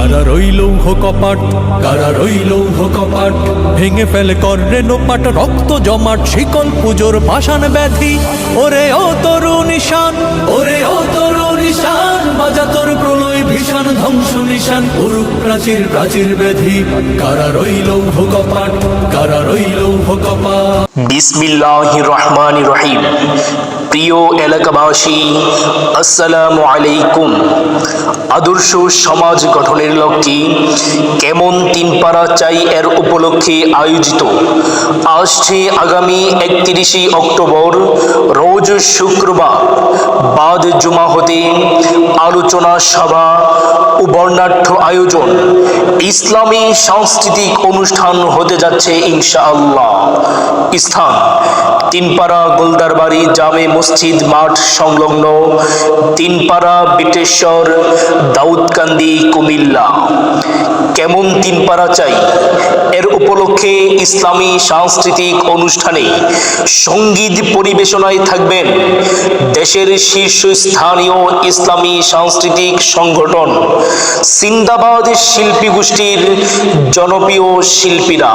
কারা রইল কপাট, কারা রইল কপাট, ভেঙে ফেলে করে নোপাট, রক্ত জমাট শিকল পুজোর পাষাণ ব্যাধি। ওরে ও তরু নিশান, ওরে ও তরু নিশান, বাজা তোর প্রলয় ভীষণ ধ্বংস নিশান, উরুক প্রাচীর প্রাচীর ব্যাধি। কারা রইল কপাট, কারা রইল কপাট। বিসমিল্লাহির রহমানির রহিম। প্রিয় এলাকাবাসী, আসসালামু আলাইকুম। আদর্শ সমাজ গঠনের লক্ষ্যে কেমন তিন পারা চাই এর উপলক্ষে আয়োজিত আসছে আগামী 31 অক্টোবর রোজ শুক্রবার বাদ জুমা হতে আলোচনা সভা ও বর্ণাঢ্য আয়োজন ইসলামী সাংস্কৃতিক অনুষ্ঠান হতে যাচ্ছে ইনশাআল্লাহ। স্থান তিনপাড়া গোলদারবাড়ি জামে মসজিদ মাঠ সংলগ্ন তিনপাড়া বিটেশ্বর দাউদকান্দি কুমিল্লা। কেমন তিনপাড়া চাই এর উপলক্ষে ইসলামী সাংস্কৃতিক অনুষ্ঠানে সঙ্গীত পরিবেশনায় থাকবেন দেশের শীর্ষস্থানীয় ইসলামী সাংস্কৃতিক সংগঠন সিন্দাবাদ শিল্পী গোষ্ঠীর জনপ্রিয় শিল্পীরা।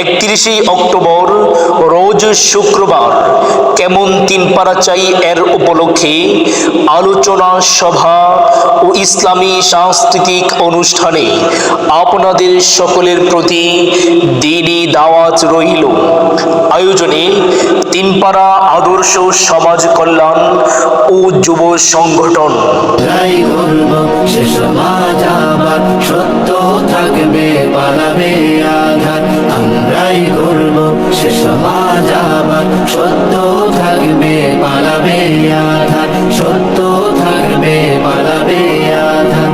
31 অক্টোবর রোজ শুক্রবার কেমন তিনপাড়া চাই এর উপলক্ষে আলোচনা সভা ও ইসলামী সাংস্কৃতিক অনুষ্ঠানে আপনাদের সকলের প্রতি দিনই দাওয়াত রইল। আয়োজনে তিনপাড়া আদর্শ সমাজ কল্যাণ ও যুব সংগঠন। সত্য থাকবে পালাবে আধার, আমরাই করব সে সমাজ আবার। সত্য থাকবে পালাবে আধার, সত্য থাকবে পালাবে আধার।